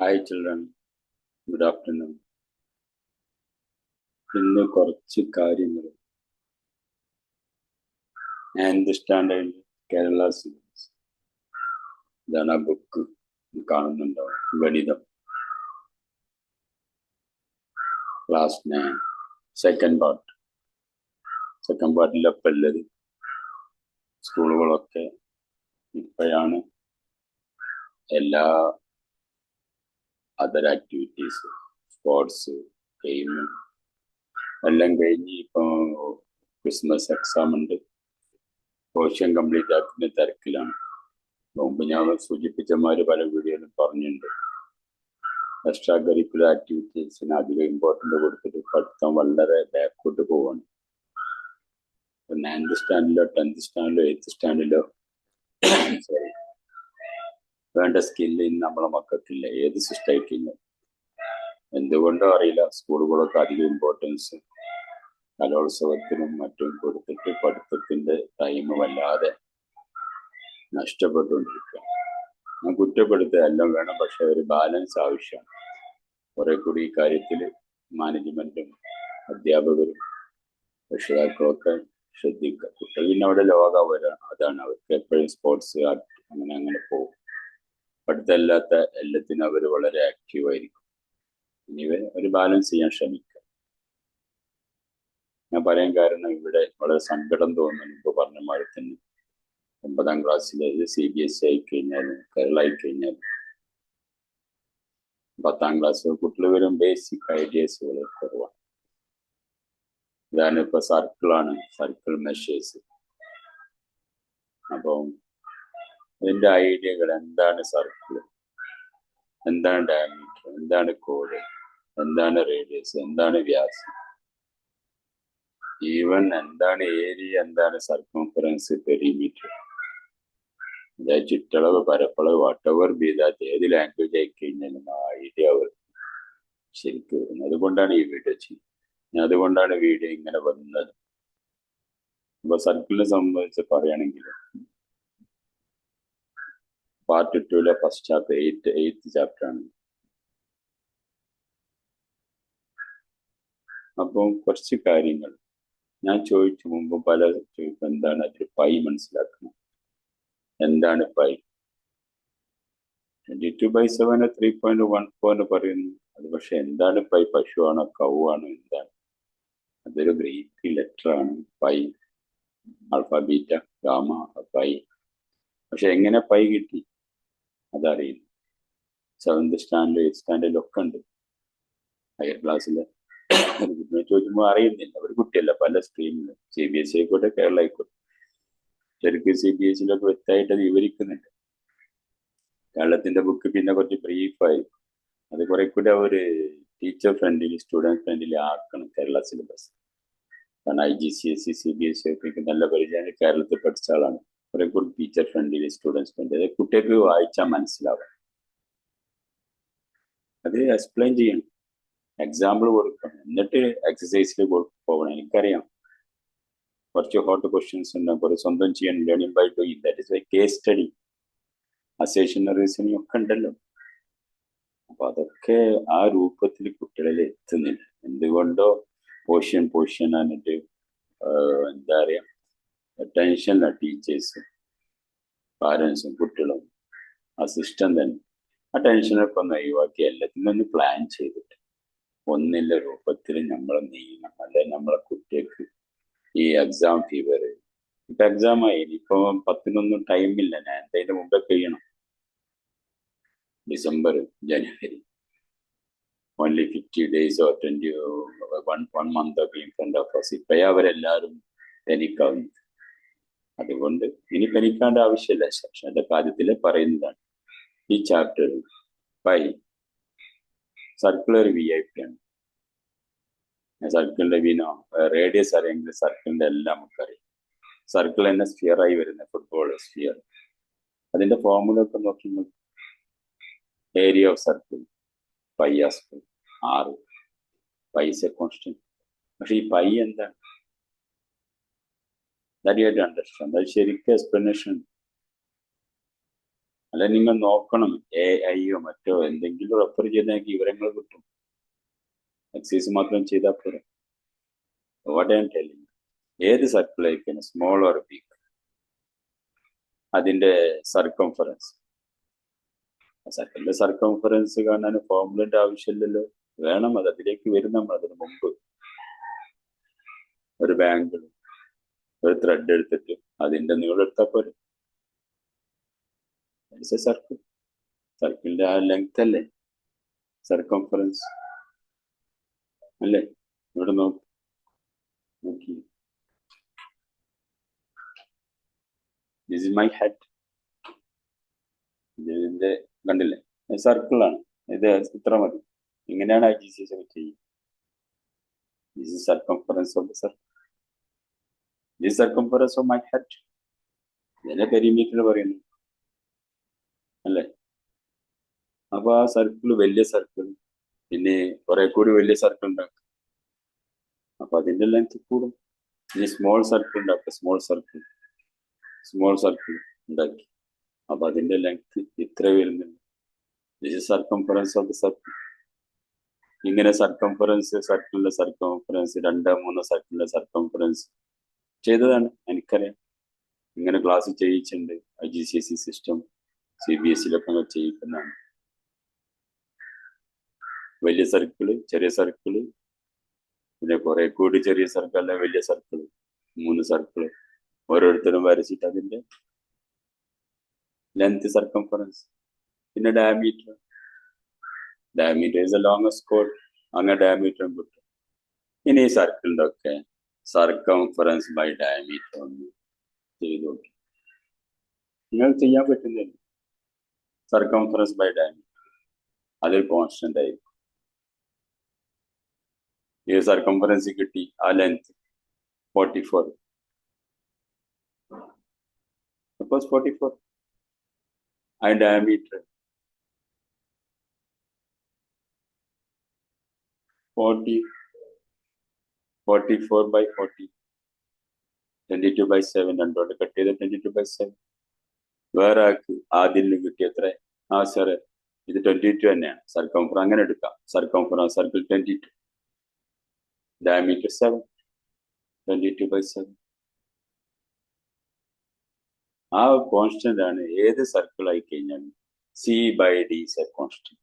Hi children, good afternoon. ഇന്ന് കുറച്ച് കാര്യങ്ങൾ നയൻത് സ്റ്റാൻഡേർഡ് കേരള സിലബസ്. ഇതാണ് ആ ബുക്ക് കാണുന്നുണ്ടോ? ഗണിതം ക്ലാസ് 9 സെക്കൻഡ് പാർട്ടിലൊക്കെ ഉള്ളത്. സ്കൂളുകളൊക്കെ ഇപ്പോഴാണ് എല്ലാ അതർ ആക്ടിവിറ്റീസ്, സ്പോർട്സ്, ഗെയിം എല്ലാം കഴിഞ്ഞ് ഇപ്പോൾ ക്രിസ്മസ് എക്സാം ഉണ്ട്. പോർഷൻ കംപ്ലീറ്റ് ആക്കുന്ന തിരക്കിലാണ്. മുമ്പ് ഞാൻ സൂചിപ്പിച്ചമാര് പല വീഡിയോയിലും പറഞ്ഞിട്ടുണ്ട്. എക്സ്ട്രാ കരിക്കുലർ ആക്ടിവിറ്റീസിന് അധികം ഇമ്പോർട്ടൻ്റ് കൊടുത്തിട്ട് പഠിത്തം വളരെ ബാക്കോട്ട് പോവാണ്. 9th സ്റ്റാൻഡേർഡിലോ 10th സ്റ്റാൻഡേർഡിലോ 8th സ്റ്റാൻഡേർഡിലോ വേണ്ട സ്കില്ല് ഇന്ന് നമ്മളെ മക്കൾക്കില്ല. ഏത് സിസ്റ്റമായിട്ടില്ല, എന്തുകൊണ്ടോ അറിയില്ല. സ്കൂളുകളൊക്കെ അധികം ഇമ്പോർട്ടൻസ് കലോത്സവത്തിനും മറ്റും കൊടുത്തിട്ട് പഠിത്തത്തിന്റെ ടൈം വല്ലാതെ നഷ്ടപ്പെട്ടുകൊണ്ടിരിക്കുക. ഞാൻ കുറ്റപ്പെടുത്തുക എല്ലാം വേണം, പക്ഷെ ഒരു ബാലൻസ് ആവശ്യമാണ്. കുറെ കൂടി ഈ കാര്യത്തിൽ മാനേജ്മെന്റും അധ്യാപകരും രക്ഷിതാക്കളൊക്കെ ശ്രദ്ധിക്കുക. കുട്ടികൾ പിന്നെ അവിടെ ലോകം വരാണ്. അതാണ് അവർക്ക് എപ്പോഴും സ്പോർട്സ് അങ്ങനെ പോകും. പഠിത്തമല്ലാത്ത എല്ലാത്തിനും അവർ വളരെ ആക്റ്റീവായിരിക്കും. ഇനി ഒരു ബാലൻസ് ചെയ്യാൻ ശ്രമിക്കുക. ഞാൻ പറയാൻ കാരണം ഇവിടെ വളരെ സങ്കടം തോന്നുന്നു. ഇപ്പോൾ പറഞ്ഞ മാതിരി തന്നെ 9ാം ക്ലാസ്സിൽ CBSE ആയിക്കഴിഞ്ഞാലും കേരള ആയിക്കഴിഞ്ഞാലും 10ാം ക്ലാസ് കുട്ടികൾ വരും ബേസിക് ഐഡിയാസുകൾ കുറവാണ്. ഇതാണ് ഇപ്പൊ സർക്കിൾ മെഷേഴ്സ്. അപ്പം അതിന്റെ ഐഡിയകൾ എന്താണ് സർക്കിൾ, എന്താണ് ഡയമീറ്റർ, എന്താണ് കോഡ്, എന്താണ് റേഡിയസ്, എന്താണ് വ്യാസം, ഈവൻ എന്താണ് ഏരിയ, എന്താണ് സർക്കംഫറൻസ്, പെരിമീറ്റർ, അതായത് ചുറ്റളവ്, പരപ്പളവ്, വട്ടവർ ബീതാത്ത് ഏത് ലാംഗ്വേജ് ആയി കഴിഞ്ഞാലും ആ ഐഡിയ അവർ ശരിക്കും വരുന്നത്. അതുകൊണ്ടാണ് ഈ വീഡിയോ ചെയ്യുന്നത്. അതുകൊണ്ടാണ് വീഡിയോ ഇങ്ങനെ വന്നത്. അപ്പൊ സർക്കിളിനെ സംബന്ധിച്ച് പറയുകയാണെങ്കിൽ part 2 first chapter 8th chapter ആണ്. അപ്പം കുറച്ച് കാര്യങ്ങൾ ഞാൻ ചോദിച്ചു മുമ്പ് പല ചോദിക്കും, എന്താണ് അതിൽ പൈ മനസ്സിലാക്കണം, എന്താണ് പൈ? 22/7 3.14 പറയുന്നു. അത് പക്ഷെ എന്താണ് പൈ? പശുവാണോ, കൗവാണോ, എന്താണ്? അതൊരു ഗ്രീക്ക് ലെറ്റർ ആണ് pi, alpha beta gamma pi. പക്ഷെ എങ്ങനെ പൈ കിട്ടി അതറിയില്ല. 7th സ്റ്റാൻഡേർഡ് 8th സ്റ്റാൻഡേർഡിലൊക്കെ ഉണ്ട്. ഹയർ ക്ലാസ്സിൽ ചോദിക്കുമ്പോൾ അറിയുന്നില്ല. ഒരു കുട്ടിയല്ല, പല സ്ട്രീമിലും CBSE ആയിക്കോട്ടെ കേരള ആയിക്കോട്ടെ. ശരിക്കും CBSEയിലൊക്കെ വ്യക്തമായിട്ട് അത് വിവരിക്കുന്നുണ്ട്. കേരളത്തിന്റെ ബുക്ക് പിന്നെ കുറച്ച് ബ്രീഫായി. അത് കുറെ കൂടെ ഒരു ടീച്ചർ ഫ്രണ്ട്ലി, സ്റ്റുഡൻറ് ഫ്രണ്ട്ലി ആക്കണം കേരള സിലബസ്. കാരണം IGCSE CBSE ഒക്കെ നല്ല പരിചയം കേരളത്തിൽ പഠിച്ച ആളാണ്. കുറെ കൂടി ടീച്ചർ ഫ്രണ്ട്ലി, സ്റ്റുഡൻസ് ഫ്രണ്ട്ലി, അത് കുട്ടികൾക്ക് വായിച്ചാൽ മനസ്സിലാവും. അത് എക്സ്പ്ലെയിൻ ചെയ്യണം, എക്സാമ്പിൾ കൊടുക്കണം, എന്നിട്ട് എക്സസൈസിൽ പോകണം. എനിക്കറിയാം കുറച്ച് ഹോട്ട് ക്വസ്റ്റ്യൻസ് ഉണ്ടാകും, കുറച്ച് സ്വന്തം ചെയ്യണം, learning by doing, that is case study, assertion reasoning ഒക്കെ ഉണ്ടല്ലോ. അപ്പൊ അതൊക്കെ ആ രൂപത്തിൽ കുട്ടികളിൽ എത്തുന്നില്ല. എന്തുകൊണ്ടോ പോർഷൻ ആയിട്ട് എന്താ പറയാ, ടെൻഷനിലാണ് ടീച്ചേഴ്സും പാരൻസും കുട്ടികളും ആ സിസ്റ്റം തന്നെ. ആ ടെൻഷനൊക്കെ ഒന്ന് ഒഴിവാക്കി എല്ലാത്തിനും ഒന്ന് പ്ലാൻ ചെയ്തിട്ട് ഒന്നില്ല രൂപത്തിൽ നമ്മൾ നീങ്ങണം. അല്ലെ നമ്മളെ കുട്ടികൾക്ക് ഈ എക്സാം ഫീവർ, ഇപ്പൊ എക്സാം ആയി, ഇപ്പൊ 10-നൊന്നും ടൈമില്ല. ഞാൻ അതിന്റെ മുമ്പേ കഴിയണം. December, January, only 50 days or 1 month ഒക്കെ in front of us. ഇപ്പോഴേ അവരെല്ലാവരും പനിക്കാവുന്നു. അതുകൊണ്ട് ഇനി പനിക്കേണ്ട ആവശ്യമില്ല. സെക്ഷന്റെ കാര്യത്തിൽ പറയുന്നതാണ് ഈ ചാപ്റ്റർ. പൈ സർക്കുലർ VIP ആണ്. സർക്കിളിന്റെ വിനോ റേഡിയസ് അറിയെങ്കിൽ സർക്കിളിന്റെ എല്ലാം നമുക്കറിയാം. സർക്കിൾ തന്നെ സ്ഫിയർ ആയി വരുന്ന ഫുട്ബോൾ സ്ഫിയർ. അതിന്റെ ഫോർമുല ഒക്കെ നോക്കുമ്പോൾ area of circle pi ask 6, pi is a constant. പക്ഷെ ഈ പൈ എന്താണ്? That you have to understand. അത് ശരിക്കും എക്സ്പ്ലനേഷൻ. അല്ല, നിങ്ങൾ നോക്കണം, AI മറ്റോ എന്തെങ്കിലും റെഫർ ചെയ്തെങ്കിൽ വിവരങ്ങൾ കിട്ടും. എക്സസൈസ് മാത്രം ചെയ്താൽ പോരാ. വാട്ട് ഐ എം ടെല്ലിങ്, ഏത് സർക്കിൾ ആയിരിക്കണം, സ്മോൾ ഓർ ബിഗ്, അതിന്റെ സർക്കംഫറൻസ്. സർക്കിളിന്റെ സർക്കംഫറൻസ് കാണാൻ ഫോർമുലന്റെ ആവശ്യമില്ലല്ലോ. വേണം, അത് അതിലേക്ക് വരും നമ്മൾ. അതിന് മുമ്പ് ഒരു ബാങ്കിൾ, ഒരു ത്രെഡ് എടുത്തിട്ട് അതിന്റെ നീളം എടുത്താൽ പോരെ. സർക്കിൾ, സർക്കിളിന്റെ ആ ലെങ്ത് അല്ലേ സർക്കംഫറൻസ് അല്ലേ? ഇവിടെ നോക്കി, ദിസ് ഇസ് മൈ ഹെഡ്. ഇതിന്റെ കണ്ടില്ലേ, സർക്കിളാണ് ഇത്. ഇത്ര മതി. ഇങ്ങനെയാണ് IGCSE ഒക്കെ ചെയ്യുക. This is circumference of the circle, this circumference of my head. ഇതിന്റെ പെരിമീറ്റർ പറയുന്നു അല്ലേ? അപ്പൊ ആ സർക്കിൾ, വലിയ സർക്കിൾ, പിന്നെ കുറെ കൂടി വലിയ സർക്കിൾ ഉണ്ടാക്കും. അപ്പൊ അതിന്റെ ലെങ്ത് കൂടും. ഇനി സ്മോൾ സർക്കിൾ ഉണ്ടാക്കുക, സ്മോൾ സർക്കിൾ ഉണ്ടാക്കി. അപ്പൊ അതിന്റെ ലെങ്ത് ഇത്ര വരുന്നുണ്ട്. This is circumference of the circle. ഇങ്ങനെ സർക്കിളിന്റെ സർക്കംഫറൻസ്, 2-3 സർക്കിളിന്റെ സർക്കംഫറൻസ് ചെയ്തതാണ്, എനിക്കറിയാം. ഇങ്ങനെ ക്ലാസ് ചെയ്യിച്ചിട്ടുണ്ട്. IGCSE system, CBSE ചെയ്യിക്കുന്നതാണ്. വലിയ സർക്കിള്, ചെറിയ സർക്കിള്, പിന്നെ കുറെ കൂടി ചെറിയ സർക്കിൾ അല്ല വലിയ സർക്കിള്, 3 സർക്കിള് ഓരോരുത്തരും വരച്ചിട്ട് അതിന്റെ ലെങ്ത്, സർക്കംഫറൻസ്, പിന്നെ diameter is the longest code. അങ്ങനെ ഡയമീറ്ററും കിട്ടും. ഇനി ഈ സർക്കിളിന്റെ ഒക്കെ സർക്കംഫറൻസ് ബൈ ഡയമീറ്റർ ഒന്ന് ചെയ്ത് നോക്കി. നിങ്ങൾ ചെയ്യാൻ പറ്റുന്നില്ല. സർക്കംഫറൻസ് ബൈ ഡയമീറ്റർ അതിൽ കോൺസ്റ്റന്റ് ആയിരിക്കും. ഈ സർക്കംഫറൻസ് കിട്ടി, ആ ലെങ്ത് 44. സപ്പോസ് 44, ആ ഡയമീറ്റർ 44/40, 22/7. രണ്ടോട്ട് കട്ട് ചെയ്ത് 22/7. വേറെ ആൾക്ക് ആദ്യം കിട്ടിയ എത്ര? സാറേ ഇത് 22 തന്നെയാണ് സർക്കംഫറൻസ്. അങ്ങനെ എടുക്കാം. Circumference circle 22, diameter 7, 22/7. ആ കോൺസ്റ്റന്റ് ആണ് ഏത് സർക്കിൾ ആയി കഴിഞ്ഞാലും. C/D is a constant.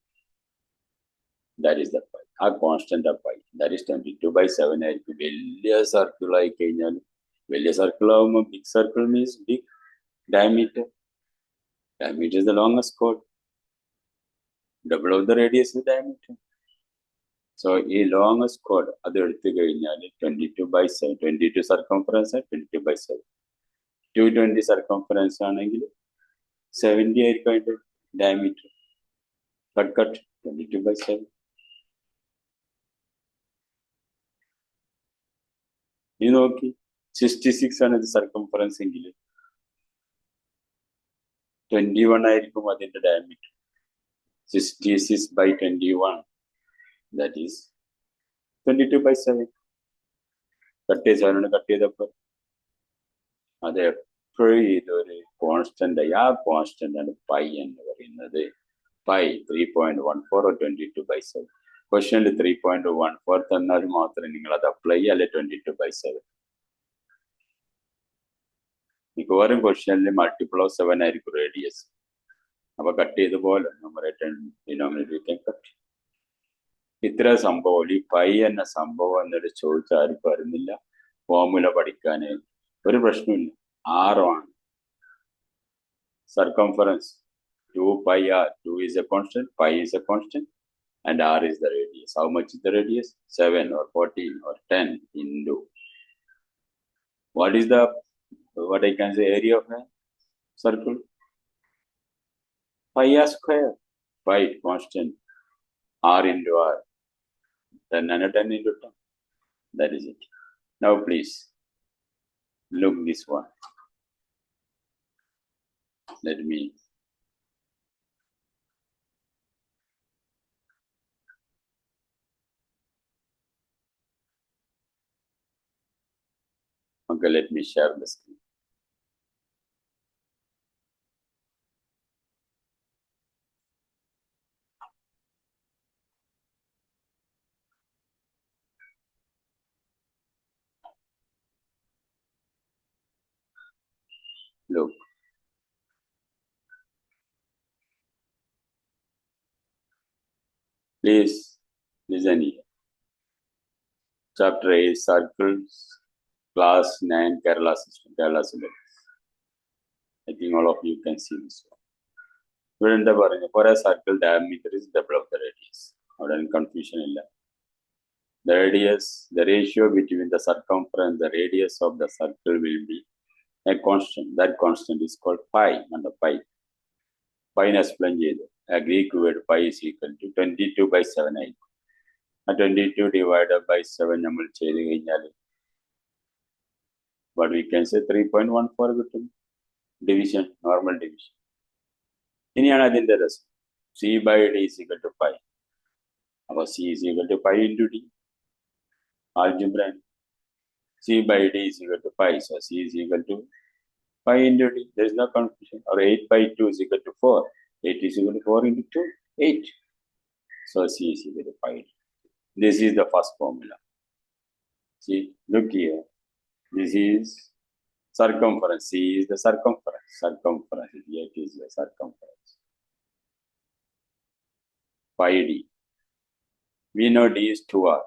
That is the pi. ആ കോൺസ്റ്റന്റ് പൈ, ദാറ്റ് ഈസ് 22/7 ആയിരിക്കും. വലിയ സർക്കിൾ ആയി കഴിഞ്ഞാൽ, വലിയ സർക്കിൾ ആവുമ്പോൾ big circle means big diameter. Diameter is the longest chord. Double of the radius is diameter. So ഈ longest chord അത് എടുത്തു കഴിഞ്ഞാൽ 22/7, 22 സർക്കംഫറൻസ്, 22/7. 220 സർക്കംഫറൻസ് ആണെങ്കിൽ 70 ആയിരിക്കും അതിന്റെ ഡയമീറ്റർ. കട്ട് 22/7. ഇനി നോക്കി, 66 ആണ് ഇത് സർക്കംഫറൻസ് എങ്കിൽ 21 ആയിരിക്കും അതിന്റെ ഡയമീറ്റർ. 66/21, that is 22/7. കട്ട് ചെയ്തപ്പോൾ അത് എപ്പോഴും ഇതൊരു കോൺസ്റ്റന്റ്. ആ കോൺസ്റ്റന്റ് ആണ് പൈ എന്ന് പറയുന്നത്. Pi 3.14 or 22/7. ക്വസ്റ്റനിൽ 3.14 തന്നാൽ മാത്രമേ നിങ്ങൾ അത് അപ്ലൈ ചെയ്യുക, അല്ലെ 22/7. മിക്കവാറും ക്വസ്റ്റനിൽ മൾട്ടിപ്പിൾ ഓഫ് 7 ആയിരിക്കും റേഡിയസ്. അപ്പൊ കട്ട് ചെയ്ത പോലെ ന്യൂമറേറ്റർ ഡിനോമിനേറ്റർ കട്ട്. ഇത്ര സംഭവം, ഈ പൈ എന്ന സംഭവം എന്നൊരു ചോദിച്ചാൽ ആർക്കും അറിയുന്നില്ല. ഫോർമുല പഠിക്കാൻ ഒരു പ്രശ്നമില്ല. ആണ് circumference. 2πr. 2 is a constant, pi is a constant, and r is the radius. How much is the radius? 7 or 14 or 10 into what is the, what I can say, area of a circle? Pi r square. Pi constant, r into r, 10 and 10 into 10. That is it. Now please look this one. Let me let me share the screen. Look. Please listen here. Chapter 8, Circles, Class 9, Kerala System, Kerala syllabus. I think all of you can see this one. ഇവിടെ എന്താ പറയുന്നത്? For a circle, diameter is double of the radius. അവിടെ confusion ഇല്ല. The radius, the ratio between the circumference, the radius of the circle will be a constant. That constant is called pi, under pi. Pi നെ explain ചെയ്തു. A Greek word pi is equal to 22 by 7 ആയി. 22 divided by 7 നമ്മൾ ചെയ്ത് കഴിഞ്ഞാൽ but we can say 3.14 കിട്ടും. Division, normal division. ഇനിയാണ് അതിന്റെ രസം. C by D is equal to pi. അപ്പോൾ C is equal to pi into D. Algebra. C by D is equal to pi. So C is equal to pi into D. There is no confusion. Or 8 by 2 is equal to 4. 8 is equal to 4 into 2. 8. So C is equal to pi. This is the first formula. See, look here. This is circumference. C is the circumference. Circumference. Here it is the circumference. Pi D. We know D is 2R.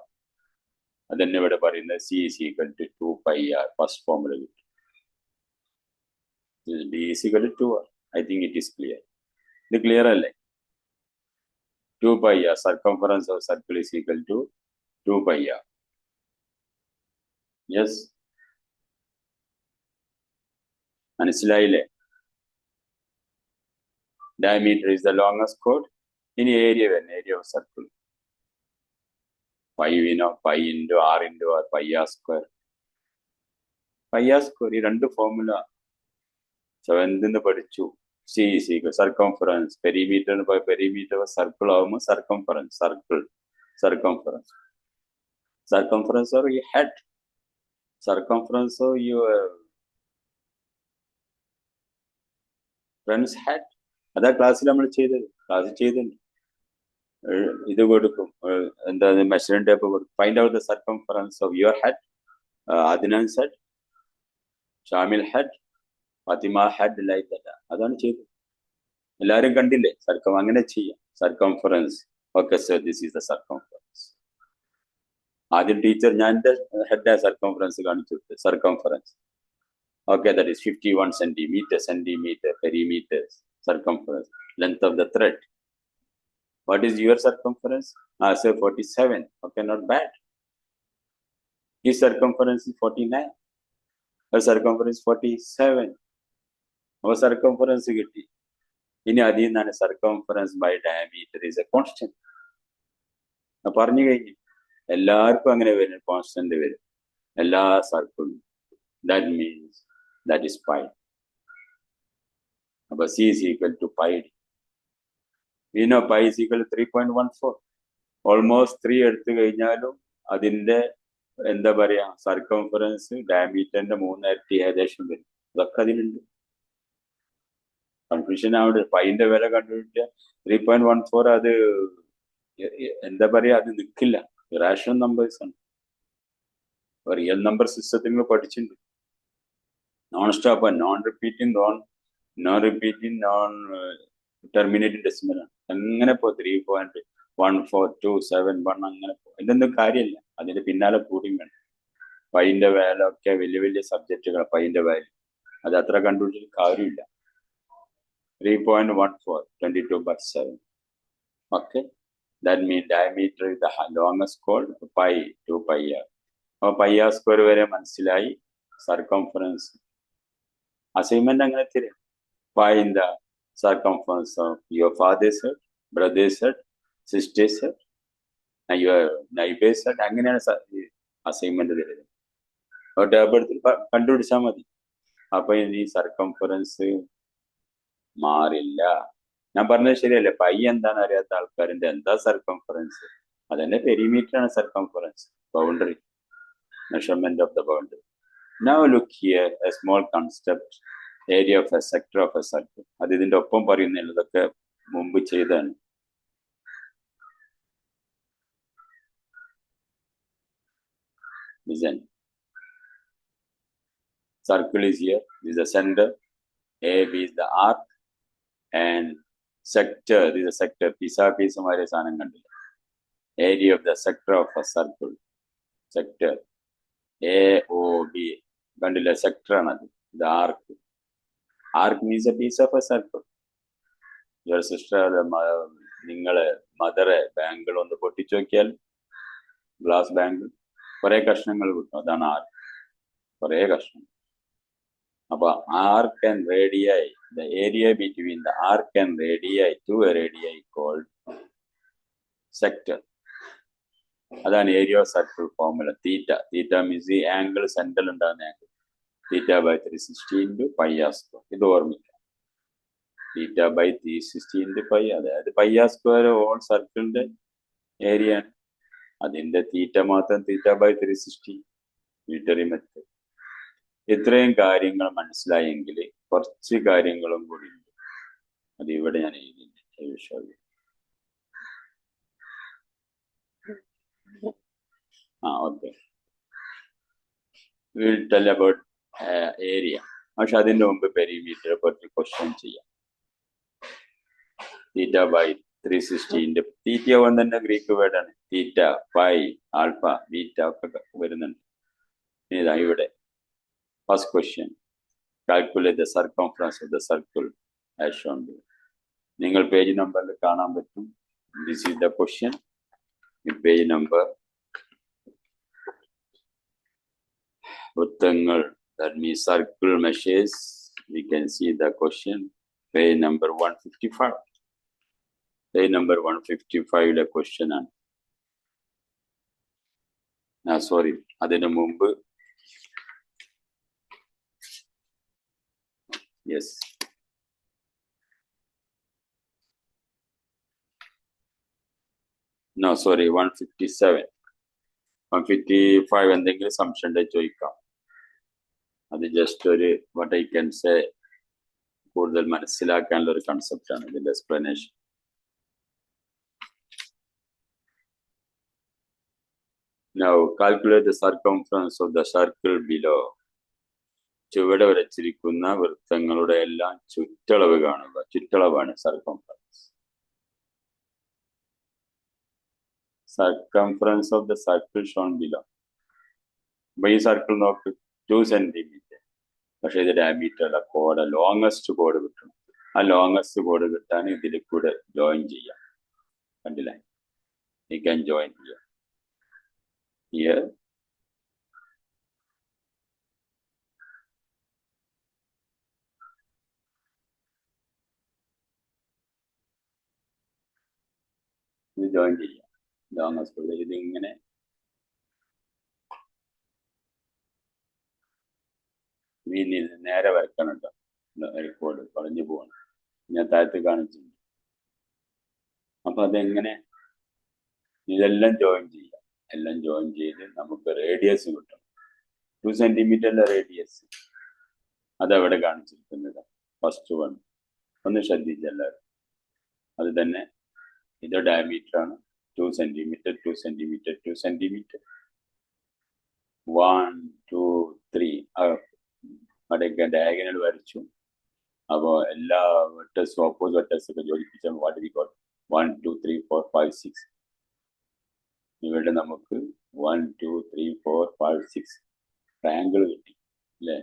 Then ഇവിടെ പറയുന്നത് C is equal to 2 pi R. First formula. D is equal to 2R. I think it is clear. ഇത് clear അല്ലേ? 2 pi R. Circumference of circle is equal to 2 pi R. Yes. മനസ്സിലായില്ലേ? Diameter is the longest chord. ഇനി area വരുന്ന area of circle. Pi we know, pi into R into R, pi R square. Pi R square, ഈ രണ്ട് formula 7th പഠിച്ചു. C is equal circumference, perimeter by perimeter, circle ആവുമ്പോൾ circumference, circle, circumference. Circumference or your head. Circumference of your friend's head. അതാ ക്ലാസ്സിൽ നമ്മൾ ചെയ്തത്. Class ചെയ്തിട്ടുണ്ട്. ഇത് കൊടുക്കും. എന്താ മെഷറിംഗ് ടേപ്പ് കൊടുക്കും. Find out the circumference of your head. Adnan's head, Shamil head, Fathima head, like that. അതാണ് ചെയ്തത്. എല്ലാവരും കണ്ടില്ലേ? അങ്ങനെ ചെയ്യാം. Circumference. Okay sir, this is the circumference. ആദ്യം ടീച്ചർ ഞാൻ എൻ്റെ ഹെഡ് സർക്കംഫറൻസ് കാണിച്ചു കൊടുത്തു. Circumference. Okay, that is 51 centimeter, perimeters, circumference, length of the thread. What is your circumference? Say 47. Okay, not bad. His circumference is 49. Her circumference is 47. Our circumference കിട്ടി. ഇനി അതിൽ നിന്നാണ് circumference by diameter is a constant. പറഞ്ഞു കഴിഞ്ഞു. എല്ലാവർക്കും അങ്ങനെ വരും, constant വരും എല്ലാ സർക്കിളും. That means that is pi. അപ്പോൾ C is equal to pi D. We know pi is equal to 3.14. Almost 3 എടുത്തു കഴിഞ്ഞാലും അതിന്റെ എന്താ പറയാ സർക്കംഫറൻസ് ഡയമീറ്ററിന്റെ 3 ഇരട്ടി ഏകദേശം വരും. അതൊക്കെ അതിലുണ്ട്. കൺഫ്യൂഷൻ അവിടെ പൈന്റെ വില കണ്ടുപിടിച്ച 3.14 അത് എന്താ പറയാ, അത് നിൽക്കില്ല. ഇറാഷണൽ നമ്പേഴ്സ് ആണ്. റിയൽ നമ്പർ സിസ്റ്റത്തിൽ നിങ്ങൾ പഠിച്ചിട്ടുണ്ട്. Non stop, non repeating, non repeating, non terminating decimal ആണ്. അങ്ങനെ പോ 3.1427 അങ്ങനെ പോ. അതിൻ്റെയൊന്നും കാര്യമില്ല. അതിന്റെ പിന്നാലെ കൂടിയും വേണം. പൈന്റെ വാല്യൂ ഒക്കെ വലിയ വലിയ സബ്ജക്റ്റുകൾ. പൈന്റെ വാല്യൂ അത് അത്ര കണ്ടുപിടിച്ചിട്ട് കാര്യമില്ല. 3.14, 22/7. Okay, that means diameter is the longest chord, pi, 2 pi r. അപ്പോൾ pi r square വരെ മനസ്സിലായി. സർക്കംഫറൻസ് അസൈൻമെന്റ് അങ്ങനെ തരും. Find the circumference of your father's head, brother's head, sister's head, and your neighbor's head. അങ്ങനെയാണ് assignment തരുന്നത്. Table കണ്ടുപിടിച്ചാൽ മതി. അപ്പൊ ഈ സർക്കംഫറൻസ് മാറില്ല. ഞാൻ പറഞ്ഞത് ശരിയല്ലേ? പൈ എന്താണ് അറിയാത്ത ആൾക്കാരുടെ എന്താ സർക്കംഫറൻസ്? അതന്നെ പെരിമീറ്റർ ആണ് circumference. Boundary, measurement of the boundary. Now look here, a small concept, area of a sector of a circle. അത് ഇതിന്റെ ഒപ്പം പറയുന്നില്ല, ഇതൊക്കെ മുമ്പ് ചെയ്താണ്. Listen. Circle is here. This is the center. AB is the arc and sector, this is a sector, piece മാതിരി സാധനം കണ്ടില്ല. Area of the sector of a circle, sector, AOB കണ്ടില്ല, sector ആണത്. The arc. Arc means a piece of a circle. Your sister, നിങ്ങളെ മദറെ bangle ഒന്ന് പൊട്ടിച്ചു നോക്കിയാൽ glass bangle കുറെ കഷ്ണങ്ങൾ കിട്ടും. അതാണ് ആർക്ക്, കുറെ കഷ്ണം. അപ്പൊ arc and radii, the area between the arc and radii, two radii called sector. അതാണ് area of circle formula. Theta means ഈ ആംഗിൾ സെന്ററിൽ ഉണ്ടാകുന്ന angle. θ/360 into pi r square. ഇത് ഓർമ്മിക്കാം. θ/360 into pi, അതായത് pi r square ഓൾ സർക്കിളിന്റെ area ആണ്. അതിന്റെ തീറ്റ മാത്രം θ/360 മീറ്ററി മെത്തേഡ്. ഇത്രയും കാര്യങ്ങൾ മനസ്സിലായെങ്കിൽ കുറച്ച് കാര്യങ്ങളും കൂടി ഉണ്ട്. അത് ഇവിടെ ഞാൻ എഴുതിയിട്ടുണ്ട്. Okay, will tell about area. പക്ഷെ അതിന്റെ മുമ്പ് പെരിമീറ്ററെ പറ്റി ക്വസ്റ്റ്യൻ ചെയ്യാം. θ/360 തീറ്റ കൊണ്ട് തന്നെ ഗ്രീക്ക് വേർഡാണ്. തീറ്റ, പൈ, ആൽഫ, ബീറ്റ ഒക്കെ വരുന്നുണ്ട്. ഇതാ ഇവിടെ first question, calculate the circumference of the circle as shown below. നിങ്ങൾ പേജ് നമ്പറിൽ കാണാൻ പറ്റും. This is the question. Page number വൃത്തങ്ങൾ, that means circle meshes. We can see the question, page number 155. Page number 155 ലെ question ആണ്. Sorry, അതിനു മുമ്പ് yes, no sorry, 157 155 എന്തെങ്കിലും സംശയം ഉണ്ടെങ്കിൽ ചോദിക്കാം. അത് ജസ്റ്റ് ഒരു വാട്ട് ഐ ക്യാൻ സേ, കൂടുതൽ മനസ്സിലാക്കാനുള്ള ഒരു കൺസെപ്റ്റ് ആണ് ഇതിന്റെ explanation. Now calculate the circumference of the circle below. ചുവടെ വരച്ചിരിക്കുന്ന വൃത്തങ്ങളുടെ എല്ലാം ചുറ്റളവ് കാണുക. ചുറ്റളവാണ് circumference. Circumference of the circle shown below. അപ്പൊ ഈ സർക്കിൾ നോക്ക്, 2 സെന്റിമീറ്റർ. പക്ഷെ ഇത് ഡയമീറ്ററുടെ കോഡ്, ലോങ്ങസ്റ്റ് കോഡ് കിട്ടണം. ആ ലോങ്ങസ്റ്റ് കോഡ് കിട്ടാൻ ഇതിൽ കൂടെ ജോയിൻ ചെയ്യാം. കണ്ടില്ലേ? You can join here. Here ഇത് ജോയിൻ ചെയ്യാം. ലോങ്ങസ്റ്റ് കോഡ് ഇതിങ്ങനെ നേരെ വരക്കണം കേട്ടോ. കോഡ് പറഞ്ഞു പോകണം. ഞാൻ താഴത്ത് കാണിച്ചിട്ടുണ്ട്. അപ്പൊ അതെങ്ങനെ, ഇതെല്ലാം ജോയിൻ ചെയ്യാം. എല്ലാം ജോയിൻ ചെയ്ത് നമുക്ക് റേഡിയസ് കിട്ടും. 2 സെന്റിമീറ്ററിന്റെ റേഡിയസ് അതവിടെ കാണിച്ചിരിക്കുന്നത്. ഫസ്റ്റ് വൺ ഒന്ന് ശ്രദ്ധിച്ചെല്ലാവരും. അത് തന്നെ ഇത് ഡയമീറ്റർ ആണ്. 2 സെന്റിമീറ്റർ 2 സെന്റിമീറ്റർ 2 സെന്റിമീറ്റർ 1 2 3 അവിടെയൊക്കെ ഡയഗണൽ വരച്ചു. അപ്പോൾ എല്ലാ വെക്ടേഴ്സും ഓപ്പോസിറ്റ് വെക്ടേഴ്സ് ഒക്കെ ജോലിപ്പിച്ച വാട്ട് വി ഗോട്ട് 1 2 3 4 5 6. ഇവിടെ നമുക്ക് 1 2 3 4 5 6 ട്രയാങ്കിൾ കിട്ടി അല്ലേ?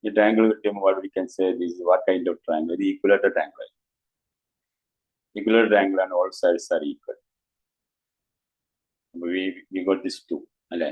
ഈ ട്രയാങ്കിൾ കിട്ടിയപ്പോൾ what we can say this what kind of triangle? ഇത് ഈക്വലേറ്റർ ട്രയാങ്കിൾ ആണ്. ഈക്വലേറ്റർ ട്രയാങ്കിൾ ആണ്, all sides are equal. We got this 2 അല്ലേ?